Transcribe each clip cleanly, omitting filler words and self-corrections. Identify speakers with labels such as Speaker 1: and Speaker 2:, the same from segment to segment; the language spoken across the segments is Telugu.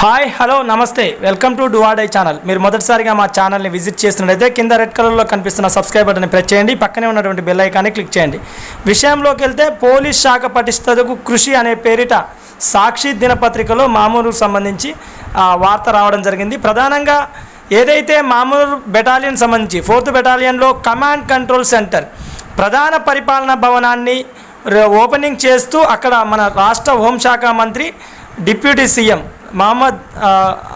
Speaker 1: హాయ్ హలో నమస్తే welcome to do or die channel. మీరు మొదటిసారిగా మా ఛానల్ని విజిట్ చేస్తున్నట్లయితే కింద రెడ్ కలర్లో కనిపిస్తున్న సబ్స్క్రైబ్ బటన్ని ప్రెస్ చేయండి, పక్కనే ఉన్నటువంటి బెల్ ఐకాన్ని క్లిక్ చేయండి. విషయంలోకి వెళ్తే పోలీస్ శాఖ పటిష్టతకు కృషి అనే పేరిట సాక్షి దినపత్రికలో మామూలుకు సంబంధించి వార్త రావడం జరిగింది. ప్రధానంగా ఏదైతే మామూలు బెటాలియన్ సంబంధించి 4th బెటాలియన్లో కమాండ్ కంట్రోల్ సెంటర్ ప్రధాన పరిపాలనా భవనాన్ని ఓపెనింగ్ చేస్తూ అక్కడ మన రాష్ట్ర హోంశాఖ మంత్రి డిప్యూటీ సీఎం మహమ్మద్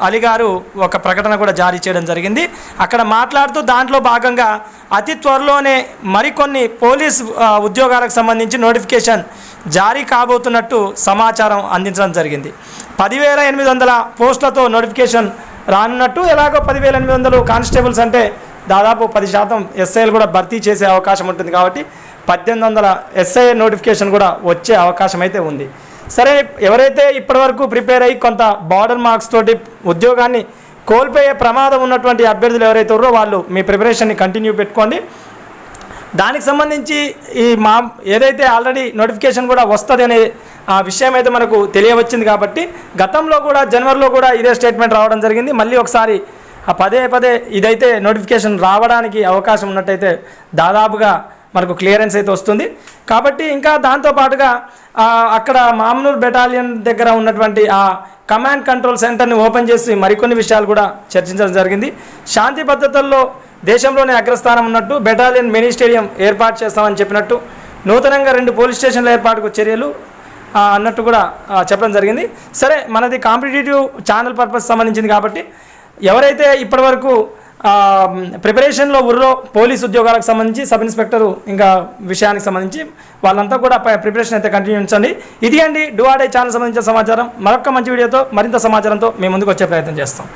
Speaker 1: అలీ గారు ఒక ప్రకటన కూడా జారీ చేయడం జరిగింది. అక్కడ మాట్లాడుతూ దాంట్లో భాగంగా అతి త్వరలోనే మరికొన్ని పోలీస్ ఉద్యోగాలకు సంబంధించి నోటిఫికేషన్ జారీ కాబోతున్నట్టు సమాచారం అందించడం జరిగింది. 10,800 పోస్టులతో నోటిఫికేషన్ రానున్నట్టు, ఎలాగో 10,800 కానిస్టేబుల్స్ అంటే దాదాపు 10% ఎస్ఐలు కూడా భర్తీ చేసే అవకాశం ఉంటుంది కాబట్టి 1,800 ఎస్ఐ నోటిఫికేషన్ కూడా వచ్చే అవకాశం అయితే ఉంది. సరే, ఎవరైతే ఇప్పటివరకు ప్రిపేర్ అయ్యి కొంత బార్డర్ మార్క్స్ తోటి ఉద్యోగాన్ని కోల్పోయే ప్రమాదం ఉన్నటువంటి అభ్యర్థులు ఎవరైతే ఉన్నారో వాళ్ళు మీ ప్రిపరేషన్ని కంటిన్యూ పెట్టుకోండి. దానికి సంబంధించి ఏదైతే ఆల్రెడీ నోటిఫికేషన్ కూడా వస్తుంది అనే ఆ విషయం అయితే మనకు తెలియవచ్చింది. కాబట్టి గతంలో కూడా జనవరిలో కూడా ఇదే స్టేట్మెంట్ రావడం జరిగింది. మళ్ళీ ఒకసారి పదే ఇదైతే నోటిఫికేషన్ రావడానికి అవకాశం ఉన్నట్టయితే దాదాపుగా మనకు క్లియరెన్స్ అయితే వస్తుంది. కాబట్టి ఇంకా దాంతోపాటుగా అక్కడ మామ్నూర్ బెటాలియన్ దగ్గర ఉన్నటువంటి ఆ కమాండ్ కంట్రోల్ సెంటర్ని ఓపెన్ చేసి మరికొన్ని విషయాలు కూడా చర్చించడం జరిగింది. శాంతి భద్రతల్లో దేశంలోనే అగ్రస్థానం ఉన్నట్టు బెటాలియన్ మినీ స్టేడియం ఏర్పాటు చేస్తామని చెప్పినట్టు, నూతనంగా 2 పోలీస్ స్టేషన్ల ఏర్పాటుకు చర్యలు అన్నట్టు కూడా చెప్పడం జరిగింది. సరే, మనది కాంపిటేటివ్ ఛానల్ పర్పస్ సంబంధించింది కాబట్టి ఎవరైతే ఇప్పటివరకు ప్రిపరేషన్లో ఊర్లో పోలీస్ ఉద్యోగాలకు సంబంధించి సబ్ ఇన్స్పెక్టరు ఇంకా విషయానికి సంబంధించి వాళ్ళంతా కూడా ప్రిపరేషన్ అయితే కంటిన్యూ ఉంచండి. ఇది అండి డు ఆర్ డై ఛానల్ సంబంధించిన సమాచారం. మరొక మంచి వీడియోతో మరింత సమాచారంతో మేము ముందుకు వచ్చే ప్రయత్నం చేస్తాం.